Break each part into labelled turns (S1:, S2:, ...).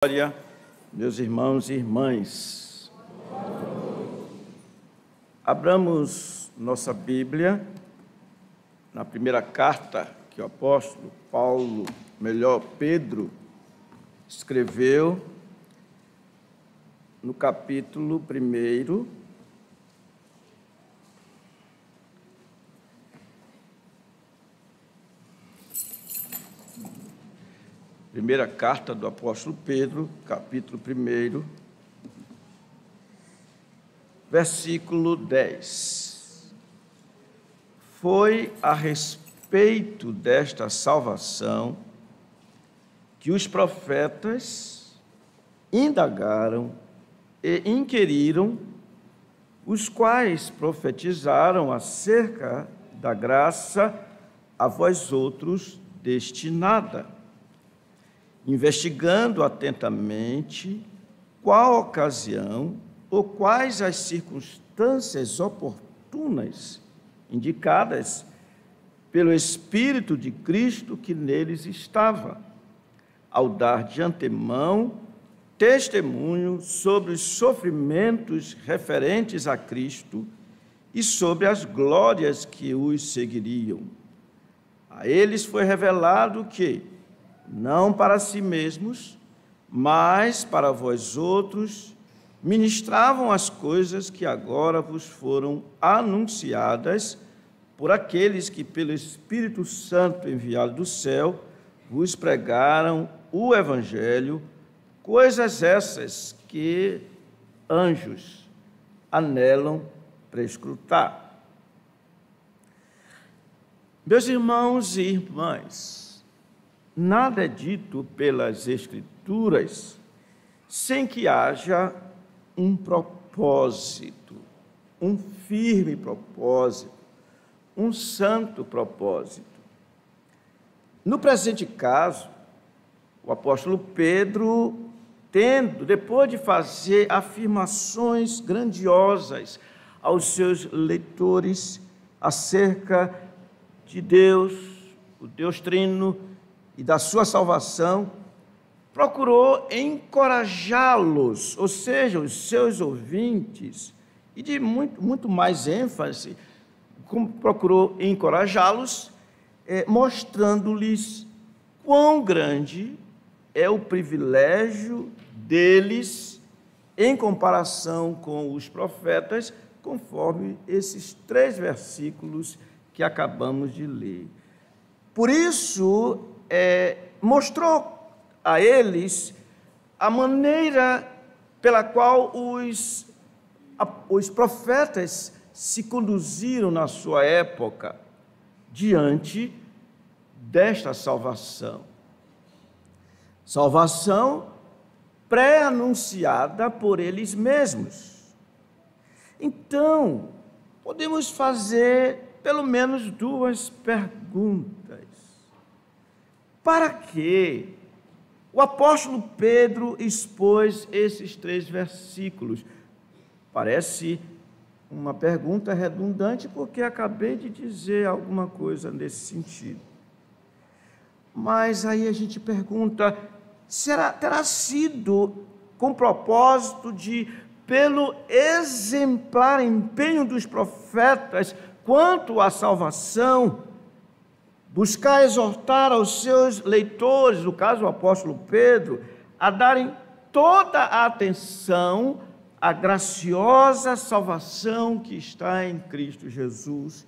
S1: Glória, meus irmãos e irmãs. Abramos nossa Bíblia na primeira carta que o apóstolo Paulo, Pedro, escreveu no capítulo 1. Primeira carta do apóstolo Pedro, capítulo 1, versículo 10. Foi a respeito desta salvação que os profetas indagaram e inquiriram, os quais profetizaram acerca da graça a vós outros destinada, investigando atentamente qual ocasião ou quais as circunstâncias oportunas indicadas pelo Espírito de Cristo que neles estava, ao dar de antemão testemunho sobre os sofrimentos referentes a Cristo e sobre as glórias que os seguiriam. A eles foi revelado que, não para si mesmos, mas para vós outros, ministravam as coisas que agora vos foram anunciadas por aqueles que, pelo Espírito Santo enviado do céu, vos pregaram o Evangelho, coisas essas que anjos anelam prescrutar. Meus irmãos e irmãs, nada é dito pelas Escrituras sem que haja um propósito, um firme propósito, um santo propósito. No presente caso, o apóstolo Pedro, depois de fazer afirmações grandiosas aos seus leitores acerca de Deus, o Deus Trino, e da sua salvação, procurou encorajá-los, ou seja, os seus ouvintes, e de muito mais ênfase, procurou encorajá-los, mostrando-lhes quão grande é o privilégio deles em comparação com os profetas, conforme esses 3 versículos que acabamos de ler. Por isso, mostrou a eles a maneira pela qual os profetas se conduziram na sua época diante desta salvação. Salvação pré-anunciada por eles mesmos. Então, podemos fazer pelo menos 2 perguntas. Para que o apóstolo Pedro expôs esses 3 versículos? Parece uma pergunta redundante, porque acabei de dizer alguma coisa nesse sentido. Mas aí a gente pergunta, terá sido com propósito de, pelo exemplar empenho dos profetas quanto à salvação, buscar exortar aos seus leitores, no caso o apóstolo Pedro, a darem toda a atenção à graciosa salvação que está em Cristo Jesus,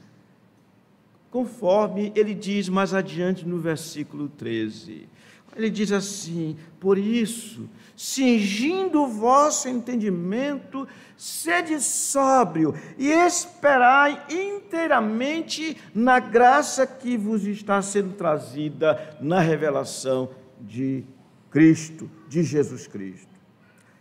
S1: conforme ele diz mais adiante no versículo 13. Ele diz assim: por isso, cingindo o vosso entendimento, sede sóbrio e esperai inteiramente na graça que vos está sendo trazida na revelação de Cristo, de Jesus Cristo.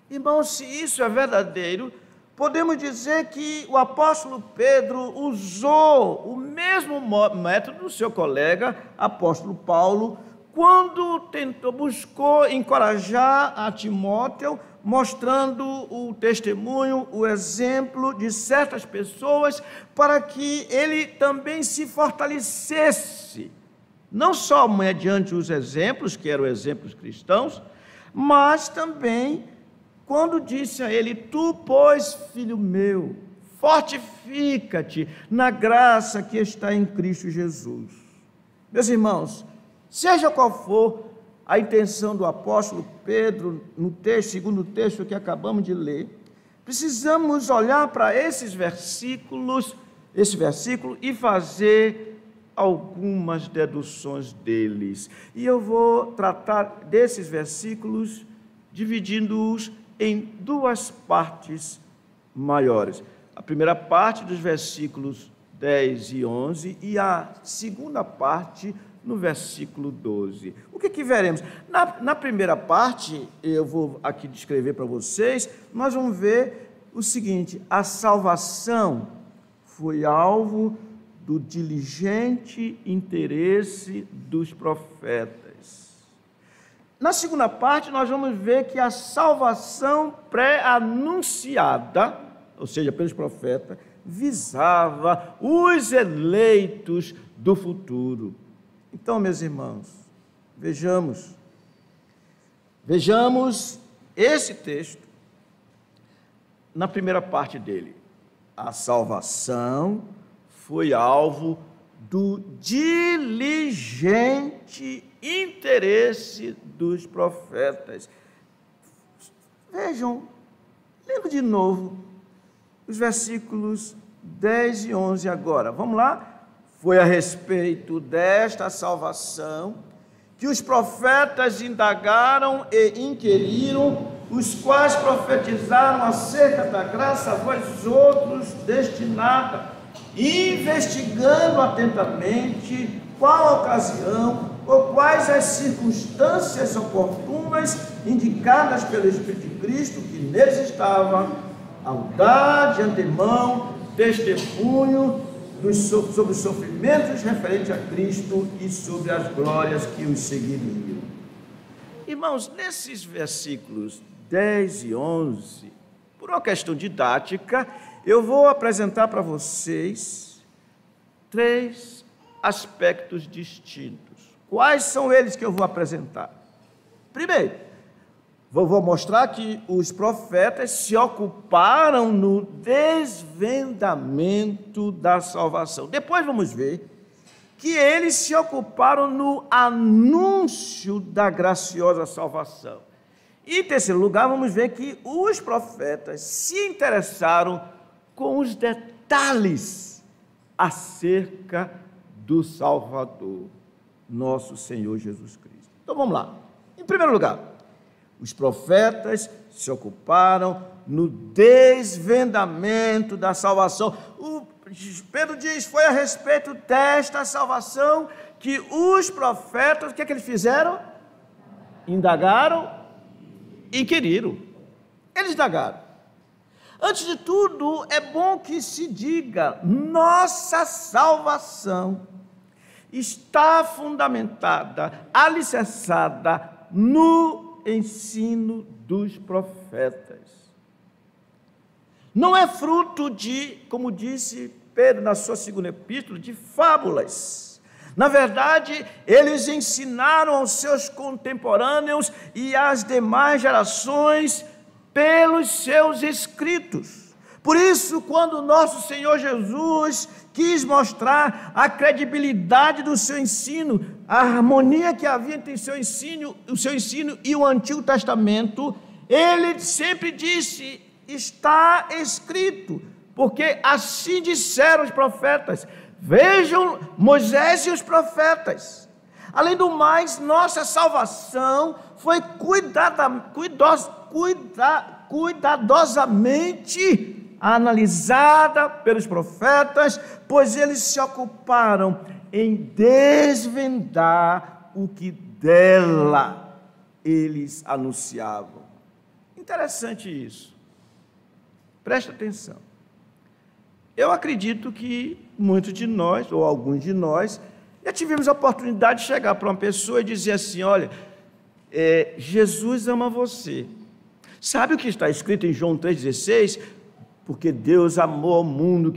S1: Irmãos, se isso é verdadeiro, podemos dizer que o apóstolo Pedro usou o mesmo método do seu colega, apóstolo Paulo, quando buscou encorajar a Timóteo, mostrando o testemunho, o exemplo de certas pessoas, para que ele também se fortalecesse, não só mediante os exemplos, que eram exemplos cristãos, mas também quando disse a ele: tu, pois, filho meu, fortifica-te na graça que está em Cristo Jesus. Meus irmãos, seja qual for a intenção do apóstolo Pedro no texto, segundo o texto que acabamos de ler, precisamos olhar para esse versículo e fazer algumas deduções deles. E eu vou tratar desses versículos dividindo-os em duas partes maiores. A primeira parte dos versículos 10 e 11 e a segunda parte no versículo 12. O que veremos? Na primeira parte, eu vou aqui descrever para vocês, nós vamos ver o seguinte: a salvação foi alvo do diligente interesse dos profetas. Na segunda parte, nós vamos ver que a salvação pré-anunciada, ou seja, pelos profetas, visava os eleitos do futuro. Então, meus irmãos, vejamos esse texto na primeira parte dele. A salvação foi alvo do diligente interesse dos profetas. Vejam, lendo de novo os versículos 10 e 11 agora. Vamos lá? Foi a respeito desta salvação que os profetas indagaram e inquiriram, os quais profetizaram acerca da graça a vós outros destinada, investigando atentamente qual a ocasião ou quais as circunstâncias oportunas indicadas pelo Espírito de Cristo, que neles estava, ao dar de antemão testemunho sobre os sofrimentos referentes a Cristo e sobre as glórias que os seguiriam. Irmãos, nesses versículos 10 e 11, por uma questão didática, eu vou apresentar para vocês 3 aspectos distintos. Quais são eles que eu vou apresentar? Primeiro, vou mostrar que os profetas se ocuparam no desvendamento da salvação. Depois vamos ver que eles se ocuparam no anúncio da graciosa salvação. E, em terceiro lugar, vamos ver que os profetas se interessaram com os detalhes acerca do Salvador, nosso Senhor Jesus Cristo. Então, vamos lá. Em primeiro lugar, os profetas se ocuparam no desvendamento da salvação. Pedro diz: foi a respeito desta salvação que os profetas, o que eles fizeram? Indagaram e inquiriram. Eles indagaram. Antes de tudo, é bom que se diga: nossa salvação está fundamentada, alicerçada no ensino dos profetas. Não é fruto de, como disse Pedro na sua segunda epístola, de fábulas. Na verdade, eles ensinaram aos seus contemporâneos e às demais gerações pelos seus escritos. Por isso, quando nosso Senhor Jesus quis mostrar a credibilidade do seu ensino, a harmonia que havia entre o seu ensino e o Antigo Testamento, ele sempre disse: está escrito, porque assim disseram os profetas. Vejam Moisés e os profetas. Além do mais, nossa salvação foi cuidadosamente analisada pelos profetas, pois eles se ocuparam em desvendar o que dela eles anunciavam. Interessante isso. Presta atenção. Eu acredito que muitos de nós, ou alguns de nós, já tivemos a oportunidade de chegar para uma pessoa e dizer assim: olha, Jesus ama você. Sabe o que está escrito em João 3,16? Porque Deus amou ao mundo,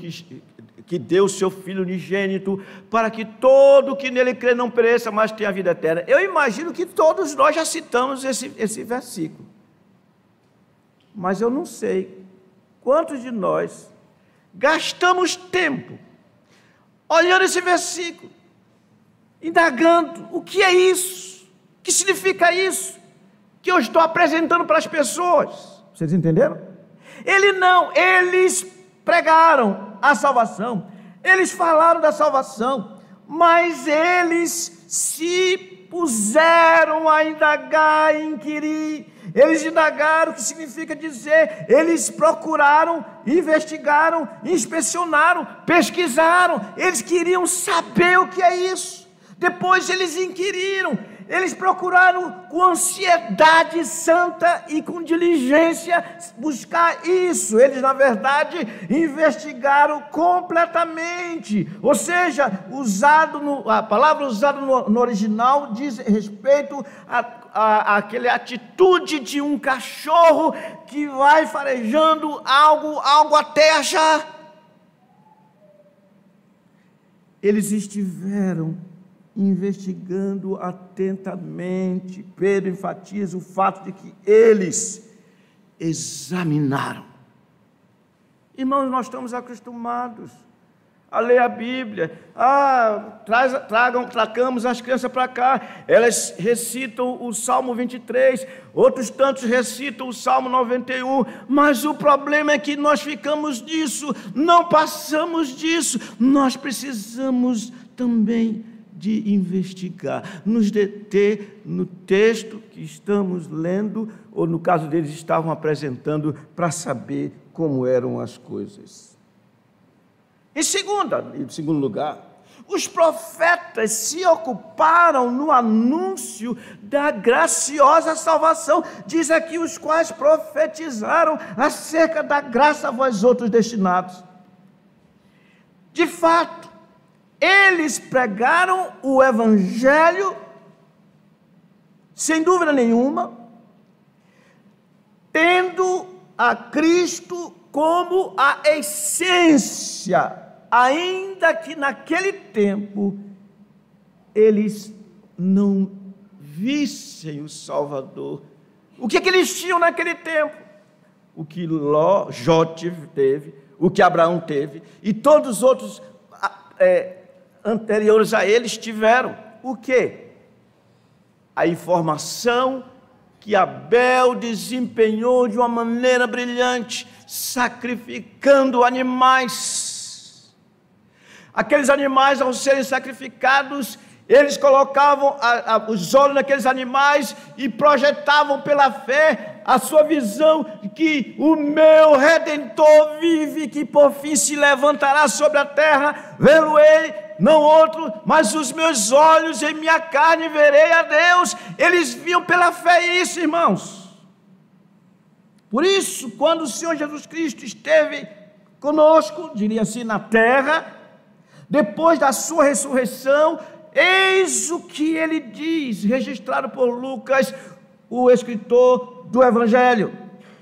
S1: que deu o seu Filho unigênito, para que todo que nele crê não pereça, mas tenha a vida eterna. Eu imagino que todos nós já citamos esse versículo. Mas eu não sei quantos de nós gastamos tempo olhando esse versículo, indagando o que é isso, o que significa isso, que eu estou apresentando para as pessoas. Vocês entenderam? Eles pregaram a salvação, eles falaram da salvação, mas eles se puseram a indagar e inquirir. Eles indagaram o que significa dizer, eles procuraram, investigaram, inspecionaram, pesquisaram, eles queriam saber o que é isso. Depois eles inquiriram, eles procuraram com ansiedade santa e com diligência buscar isso. Eles, na verdade, investigaram completamente. Ou seja, a palavra usada no original diz respeito àquela atitude de um cachorro que vai farejando algo até achar. Eles estiveram investigando atentamente. Pedro enfatiza o fato de que eles examinaram. Irmãos, nós estamos acostumados a ler a Bíblia. Tragamos as crianças para cá, elas recitam o Salmo 23, outros tantos recitam o Salmo 91, mas o problema é que nós ficamos disso, não passamos disso. Nós precisamos também de investigar, nos deter no texto que estamos lendo, ou no caso deles estavam apresentando, para saber como eram as coisas. Em segundo lugar, os profetas se ocuparam no anúncio da graciosa salvação. Diz aqui: os quais profetizaram acerca da graça a vós outros destinados. De fato, eles pregaram o Evangelho, sem dúvida nenhuma, tendo a Cristo como a essência, ainda que naquele tempo eles não vissem o Salvador. O que eles tinham naquele tempo? O que Jó teve, o que Abraão teve, e todos os outros anteriores a eles tiveram. O quê? A informação que Abel desempenhou de uma maneira brilhante, sacrificando animais. Aqueles animais, ao serem sacrificados, eles colocavam os olhos naqueles animais e projetavam pela fé a sua visão de que o meu Redentor vive, que por fim se levantará sobre a terra, vê-lo-ei, não outro, mas os meus olhos em minha carne verei a Deus. Eles viam pela fé isso, irmãos. Por isso, quando o Senhor Jesus Cristo esteve conosco, diria assim, na terra, depois da sua ressurreição, eis o que ele diz, registrado por Lucas, o escritor do Evangelho.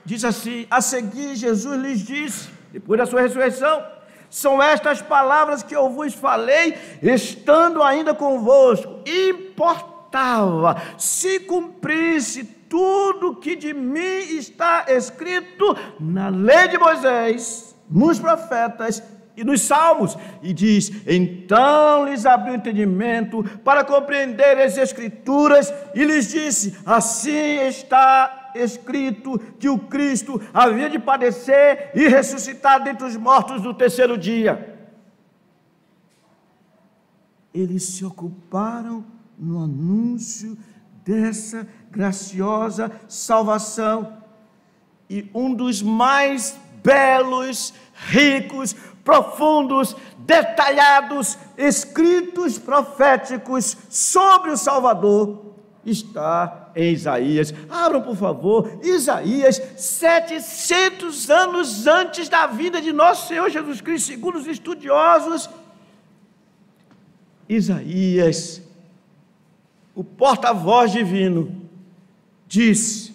S1: Diz assim: a seguir Jesus lhes disse, depois da sua ressurreição: são estas palavras que eu vos falei, estando ainda convosco. Importava se cumprisse tudo que de mim está escrito na lei de Moisés, nos profetas e nos salmos. E diz: então lhes abriu o entendimento para compreender as escrituras, e lhes disse: assim está escrito que o Cristo havia de padecer e ressuscitar dentre os mortos no terceiro dia. Eles se ocuparam no anúncio dessa graciosa salvação, e um dos mais belos, ricos, profundos, detalhados escritos proféticos sobre o Salvador está em Isaías. Abram, por favor, Isaías, 700 anos antes da vinda de nosso Senhor Jesus Cristo, segundo os estudiosos. Isaías, o porta-voz divino, disse: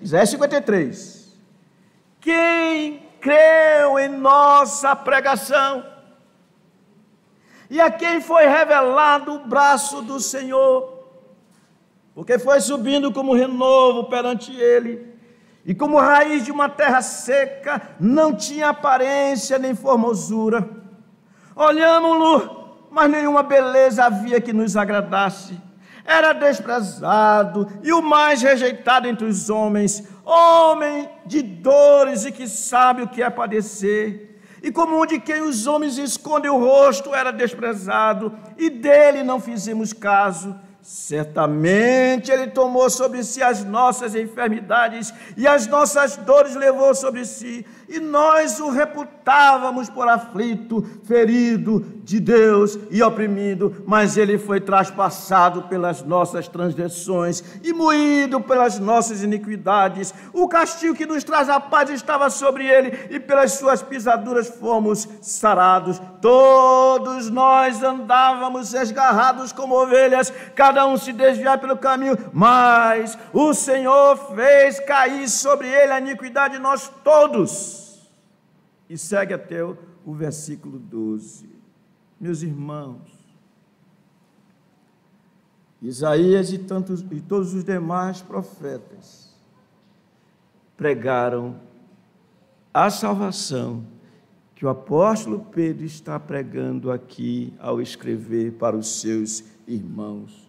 S1: Isaías 53, quem creu em nossa pregação, e a quem foi revelado o braço do Senhor, porque foi subindo como renovo perante ele, e como raiz de uma terra seca, não tinha aparência nem formosura. Olhamos-lo, mas nenhuma beleza havia que nos agradasse. Era desprezado e o mais rejeitado entre os homens, homem de dores e que sabe o que é padecer. E como um de quem os homens escondem o rosto, era desprezado, e dele não fizemos caso. Certamente ele tomou sobre si as nossas enfermidades e as nossas dores levou sobre si, e nós o reputávamos por aflito, ferido de Deus e oprimido, mas ele foi traspassado pelas nossas transgressões e moído pelas nossas iniquidades. O castigo que nos traz a paz estava sobre ele, e pelas suas pisaduras fomos sarados. Todos nós andávamos esgarrados como ovelhas, cada um se desviar pelo caminho, mas o Senhor fez cair sobre ele a iniquidade de nós todos. E segue até o versículo 12. Meus irmãos, Isaías e todos os demais profetas pregaram a salvação que o apóstolo Pedro está pregando aqui ao escrever para os seus irmãos.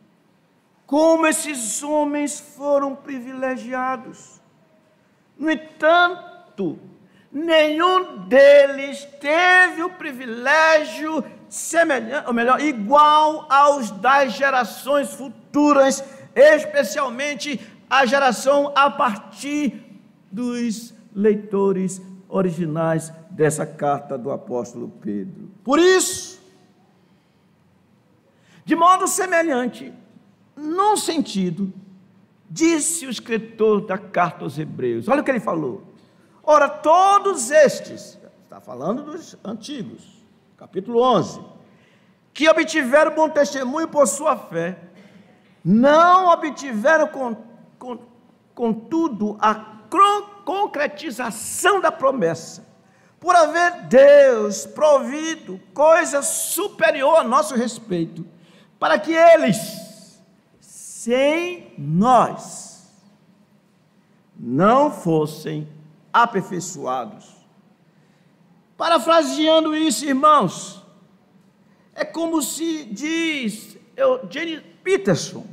S1: Como esses homens foram privilegiados! No entanto, nenhum deles teve o privilégio semelhante, ou melhor, igual aos das gerações futuras, especialmente a geração a partir dos leitores originais dessa carta do apóstolo Pedro. Por isso, de modo semelhante, num sentido, disse o escritor da carta aos Hebreus, olha o que ele falou: ora, todos estes, está falando dos antigos, capítulo 11, que obtiveram bom testemunho por sua fé, não obtiveram contudo a concretização da promessa, por haver Deus provido coisa superior a nosso respeito, para que eles, sem nós, não fossem aperfeiçoados. Parafraseando isso, irmãos, é como se diz Eugene Peterson: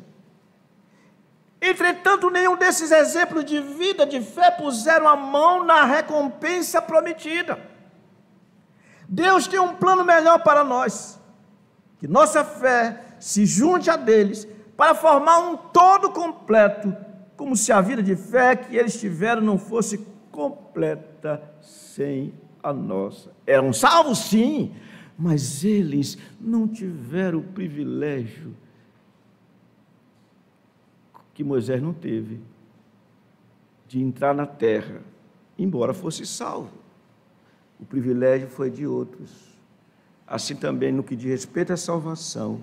S1: entretanto, nenhum desses exemplos de vida, de fé, puseram a mão na recompensa prometida. Deus tem um plano melhor para nós, que nossa fé se junte a deles para formar um todo completo, como se a vida de fé que eles tiveram não fosse completa sem a nossa. Eram salvos, sim, mas eles não tiveram o privilégio que Moisés não teve, de entrar na terra, embora fosse salvo. O privilégio foi de outros. Assim também, no que diz respeito à salvação,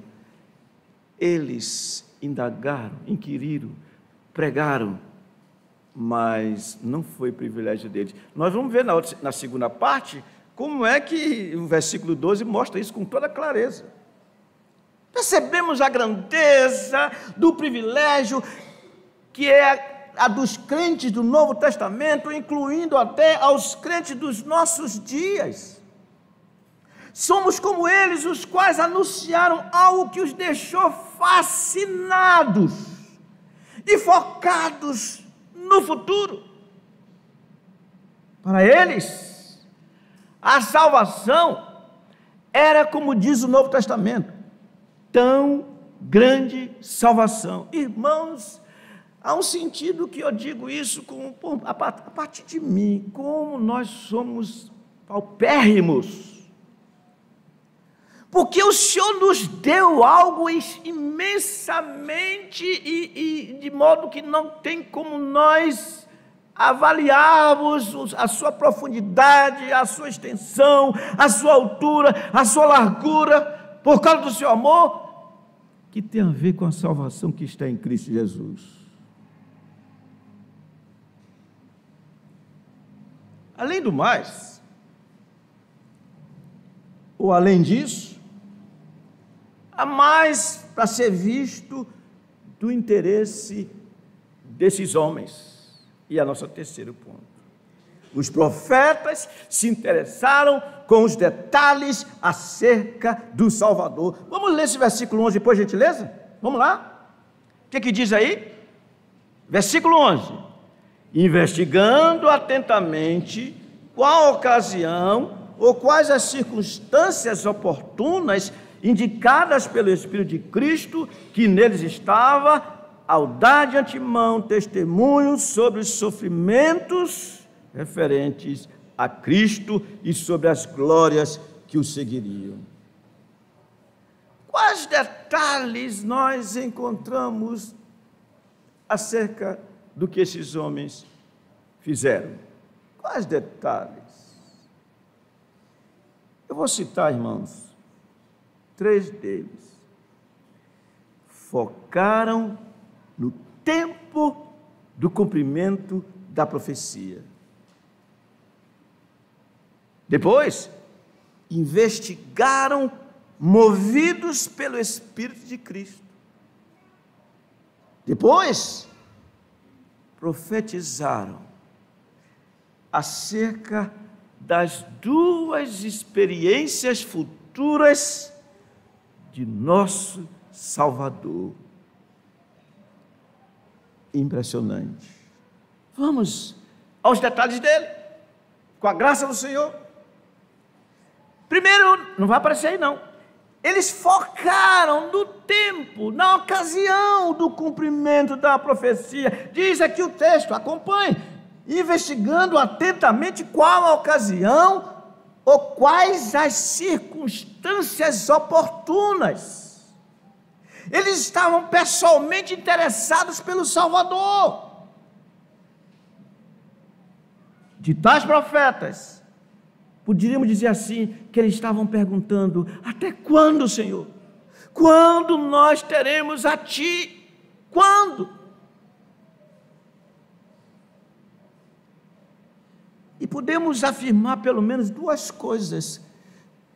S1: eles indagaram, inquiriram, pregaram, mas não foi privilégio deles. Nós vamos ver na segunda parte como é que o versículo 12 mostra isso com toda clareza. Percebemos a grandeza do privilégio que é a dos crentes do Novo Testamento, incluindo até aos crentes dos nossos dias. Somos como eles, os quais anunciaram algo que os deixou fascinados e focados no futuro. Para eles, a salvação era, como diz o Novo Testamento, tão grande salvação. Irmãos, há um sentido que eu digo isso a partir de mim, como nós somos paupérrimos. Porque o Senhor nos deu algo imensamente e de modo que não tem como nós avaliarmos a sua profundidade, a sua extensão, a sua altura, a sua largura, por causa do seu amor, que tem a ver com a salvação que está em Cristo Jesus. Além do mais, ou além disso, há mais para ser visto do interesse desses homens. E é nosso terceiro ponto. Os profetas se interessaram com os detalhes acerca do Salvador. Vamos ler esse versículo 11, por gentileza? Vamos lá? O que diz aí? Versículo 11. Investigando atentamente qual a ocasião ou quais as circunstâncias oportunas indicadas pelo Espírito de Cristo que neles estava, ao dar de antemão testemunho sobre os sofrimentos referentes a Cristo e sobre as glórias que o seguiriam. Quais detalhes nós encontramos acerca do que esses homens fizeram? Quais detalhes? Eu vou citar, irmãos, 3 deles. Focaram no tempo do cumprimento da profecia. Depois, investigaram, movidos pelo Espírito de Cristo. Depois, profetizaram acerca das 2 experiências futuras de nosso Salvador. Impressionante. Vamos aos detalhes dele, com a graça do Senhor. Primeiro, não vai aparecer aí não, eles focaram no tempo, na ocasião do cumprimento da profecia. Diz aqui o texto, acompanhe, investigando atentamente qual a ocasião ou quais as circunstâncias oportunas. Eles estavam pessoalmente interessados pelo Salvador. De tais profetas, poderíamos dizer assim, que eles estavam perguntando: até quando, Senhor? Quando nós teremos a Ti? Quando? E podemos afirmar pelo menos 2 coisas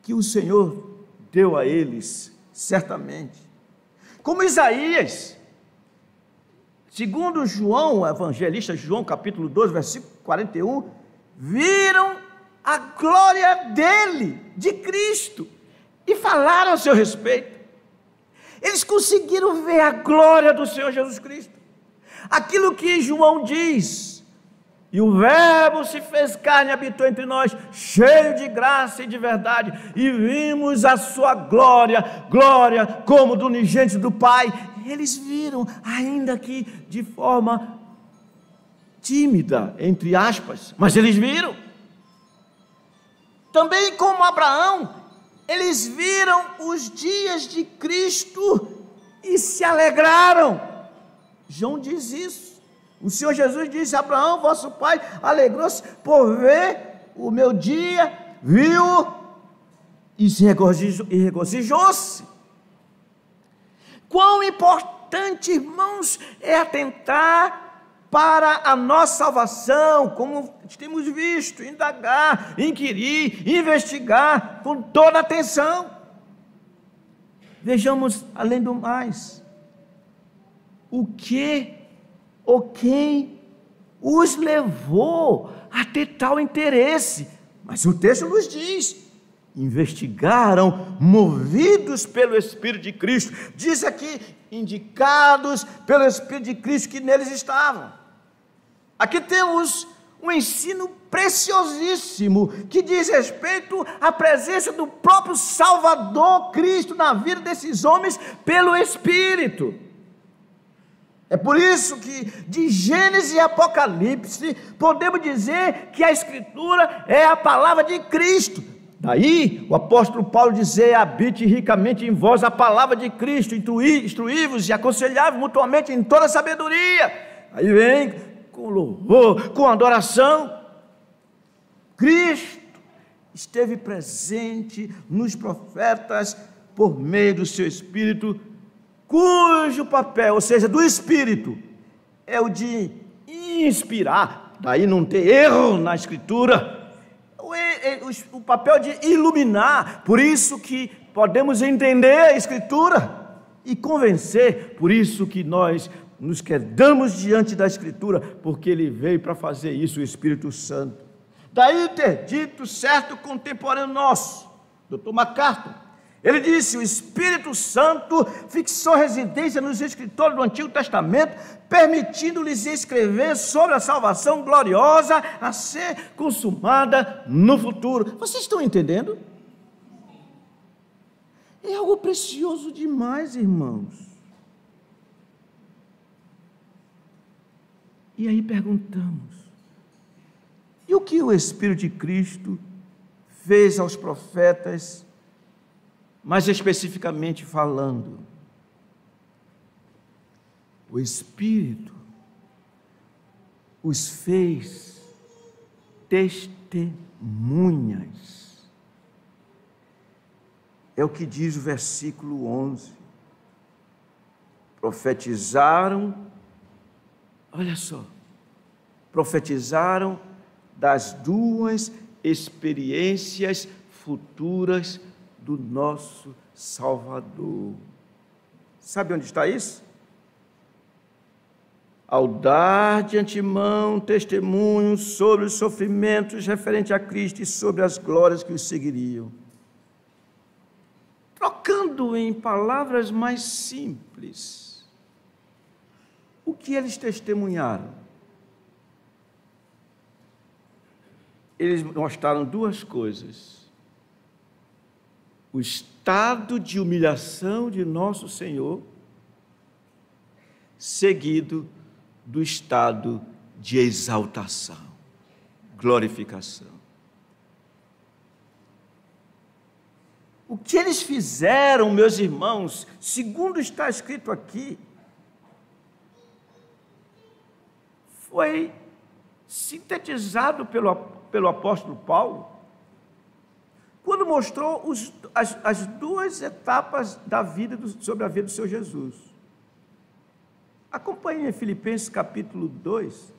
S1: que o Senhor deu a eles, certamente. Como Isaías, segundo João, o evangelista João, capítulo 12, versículo 41, viram a glória dele, de Cristo, e falaram a seu respeito. Eles conseguiram ver a glória do Senhor Jesus Cristo. Aquilo que João diz: e o Verbo se fez carne e habitou entre nós, cheio de graça e de verdade, e vimos a sua glória, glória como do unigênito do Pai. Eles viram, ainda que de forma tímida, entre aspas, mas eles viram. Também como Abraão, eles viram os dias de Cristo e se alegraram. João diz isso. O Senhor Jesus disse: Abraão, vosso pai, alegrou-se por ver o meu dia, viu e se regozijou-se. Quão importante, irmãos, é atentar para a nossa salvação, como temos visto, indagar, inquirir, investigar com toda atenção. Vejamos, além do mais, o que ou quem os levou a ter tal interesse. Mas o texto nos diz: investigaram, movidos pelo Espírito de Cristo. Diz aqui, indicados pelo Espírito de Cristo que neles estavam. Aqui temos um ensino preciosíssimo que diz respeito à presença do próprio Salvador Cristo na vida desses homens pelo Espírito. É por isso que de Gênesis e Apocalipse podemos dizer que a Escritura é a palavra de Cristo. Daí o apóstolo Paulo dizer: habite ricamente em vós a palavra de Cristo, instruí-vos e aconselhai-vos mutuamente em toda sabedoria. Aí vem com louvor, com adoração. Cristo esteve presente nos profetas por meio do seu Espírito, cujo papel, ou seja, do Espírito, é o de inspirar. Daí não ter erro na Escritura. o papel de iluminar. Por isso que podemos entender a Escritura e convencer. Por isso que nós nos quedamos diante da Escritura, porque Ele veio para fazer isso, o Espírito Santo. Daí ter dito certo contemporâneo nosso, Dr. MacArthur, ele disse: o Espírito Santo fixou residência nos escritores do Antigo Testamento, permitindo-lhes escrever sobre a salvação gloriosa a ser consumada no futuro. Vocês estão entendendo? É algo precioso demais, irmãos. E aí perguntamos: e o que o Espírito de Cristo fez aos profetas, mais especificamente falando? O Espírito os fez testemunhas. É o que diz o versículo 11. Profetizaram, olha só, profetizaram das duas experiências futuras do nosso Salvador. Sabe onde está isso? Ao dar de antemão testemunho sobre os sofrimentos referentes a Cristo e sobre as glórias que os seguiriam. Trocando em palavras mais simples, o que eles testemunharam? Eles mostraram duas coisas: o estado de humilhação de nosso Senhor, seguido do estado de exaltação, glorificação. O que eles fizeram, meus irmãos, segundo está escrito aqui, foi sintetizado pelo apóstolo Paulo, quando mostrou as duas etapas da vida, sobre a vida do Senhor Jesus. Acompanhe em Filipenses capítulo 2,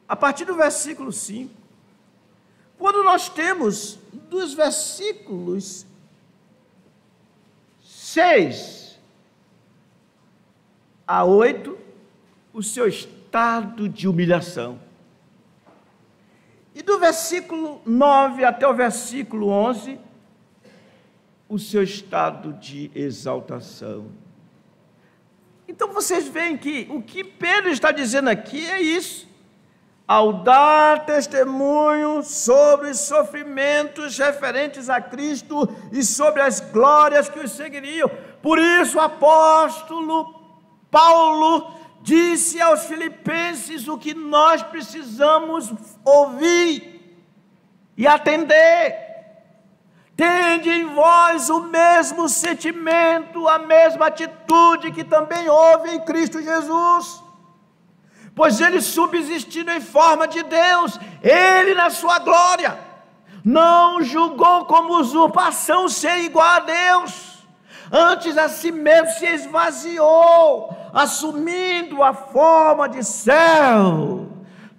S1: a partir do versículo 5, quando nós temos dos versículos 6 a 8, o seu estado de humilhação. E do versículo 9 até o versículo 11, o seu estado de exaltação. Então vocês veem que o que Pedro está dizendo aqui é isso: ao dar testemunho sobre os sofrimentos referentes a Cristo e sobre as glórias que os seguiriam. Por isso o apóstolo Paulo disse aos filipenses o que nós precisamos ouvir e atender: tende em vós o mesmo sentimento, a mesma atitude que também houve em Cristo Jesus. Pois ele, subsistindo em forma de Deus, ele na sua glória, não julgou como usurpação ser igual a Deus, antes a si mesmo se esvaziou, assumindo a forma de servo,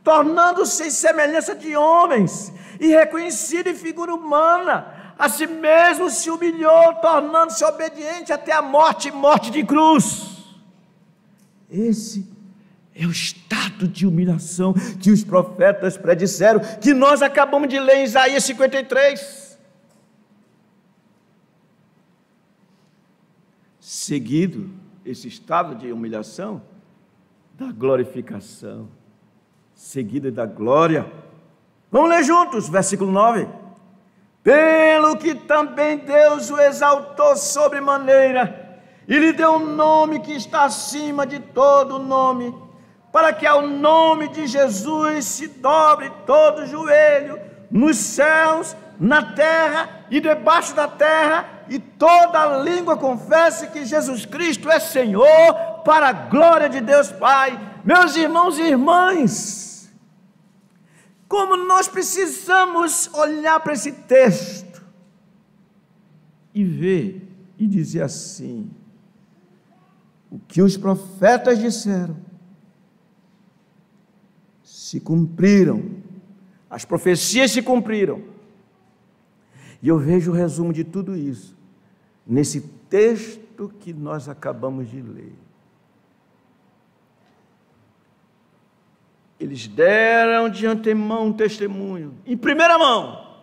S1: tornando-se em semelhança de homens, e reconhecido em figura humana, a si mesmo se humilhou, tornando-se obediente até a morte e morte de cruz. Esse é o estado de humilhação que os profetas predisseram, que nós acabamos de ler em Isaías 53. Seguido esse estado de humilhação, da glorificação, seguida da glória. Vamos ler juntos, versículo 9. Pelo que também Deus o exaltou sobremaneira, e lhe deu um nome que está acima de todo nome, para que ao nome de Jesus se dobre todo joelho, nos céus, na terra e debaixo da terra, e toda língua confesse que Jesus Cristo é Senhor, para a glória de Deus Pai. Meus irmãos e irmãs, como nós precisamos olhar para esse texto e ver e dizer assim: o que os profetas disseram se cumpriram, as profecias se cumpriram, E eu vejo o resumo de tudo isso nesse texto que nós acabamos de ler. Eles deram de antemão um testemunho, em primeira mão,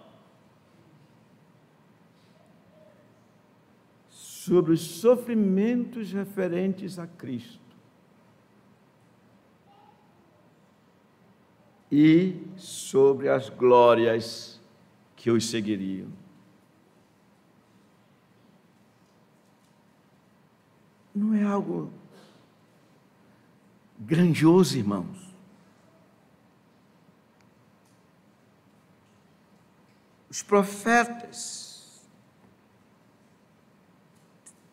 S1: sobre os sofrimentos referentes a Cristo e sobre as glórias que os seguiriam. Não é algo grandioso, irmãos? Os profetas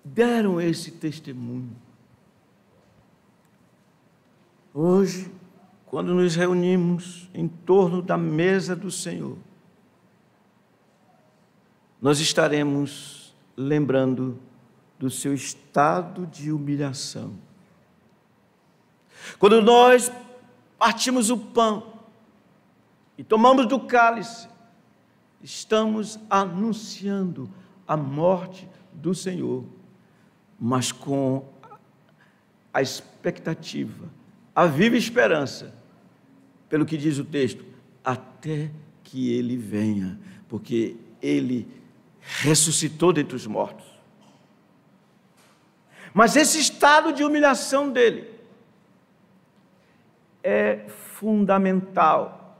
S1: deram esse testemunho. Hoje, quando nos reunimos em torno da mesa do Senhor, nós estaremos lembrando do seu estado de humilhação. Quando nós partimos o pão e tomamos do cálice, estamos anunciando a morte do Senhor, mas com a expectativa, a viva esperança, pelo que diz o texto, até que Ele venha, porque Ele ressuscitou dentre os mortos. Mas esse estado de humilhação dele é fundamental.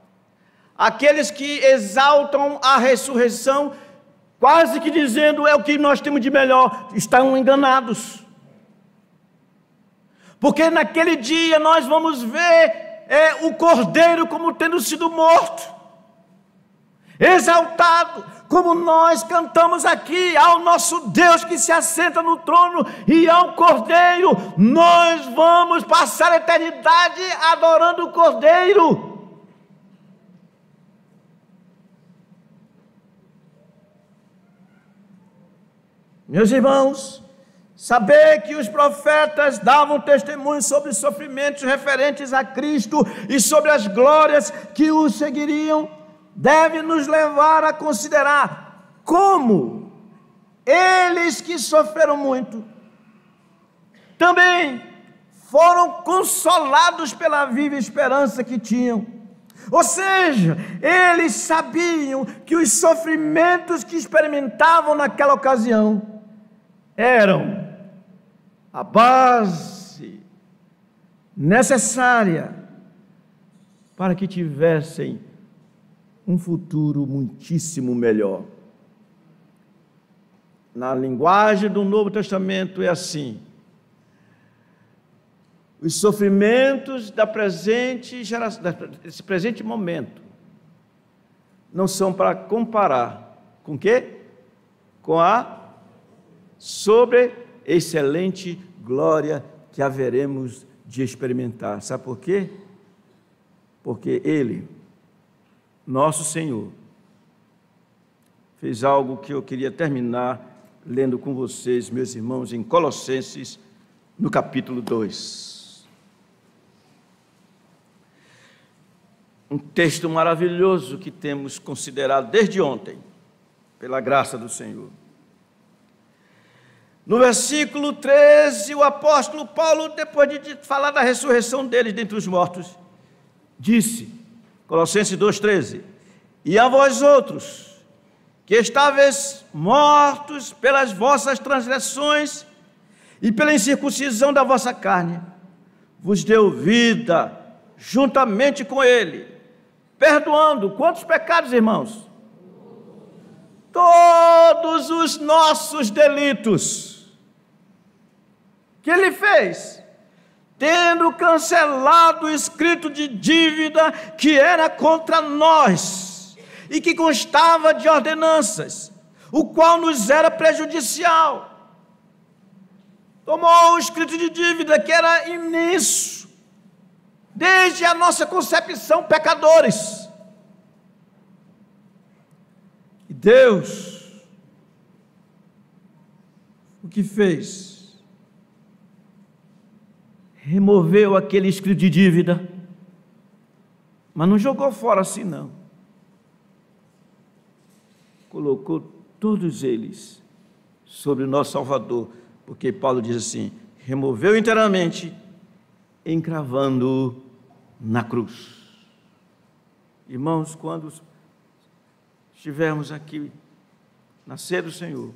S1: Aqueles que exaltam a ressurreição, quase que dizendo é o que nós temos de melhor, estão enganados. Porque naquele dia nós vamos ver o Cordeiro como tendo sido morto, exaltado, como nós cantamos aqui, ao nosso Deus que se assenta no trono e ao Cordeiro. Nós vamos passar a eternidade adorando o Cordeiro. Meus irmãos, saber que os profetas davam testemunho sobre os sofrimentos referentes a Cristo e sobre as glórias que o seguiriam, deve nos levar a considerar como eles que sofreram muito também foram consolados pela viva esperança que tinham. Ou seja, eles sabiam que os sofrimentos que experimentavam naquela ocasião eram a base necessária para que tivessem um futuro muitíssimo melhor. Na linguagem do Novo Testamento é assim: os sofrimentos da presente geração, desse presente momento, não são para comparar com o quê? Com a excelente glória que haveremos de experimentar. Sabe por quê? Porque Ele, nosso Senhor, fez algo que eu queria terminar lendo com vocês, meus irmãos, em Colossenses, no capítulo 2. Um texto maravilhoso que temos considerado desde ontem, pela graça do Senhor. No versículo 13, o apóstolo Paulo, depois de falar da ressurreição deles dentre os mortos, disse, Colossenses 2,13: e a vós outros, que estáveis mortos pelas vossas transgressões e pela incircuncisão da vossa carne, vos deu vida juntamente com Ele, perdoando quantos pecados, irmãos? Todos os nossos delitos. Que Ele fez? Tendo cancelado o escrito de dívida que era contra nós e que constava de ordenanças, o qual nos era prejudicial. Tomou o escrito de dívida que era imenso, desde a nossa concepção, pecadores. E Deus, o que fez? Removeu aquele escrito de dívida, mas não jogou fora assim não. Colocou todos eles sobre o nosso Salvador, porque Paulo diz assim: removeu inteiramente, encravando-o na cruz. Irmãos, quando estivermos aqui na ceia do Senhor,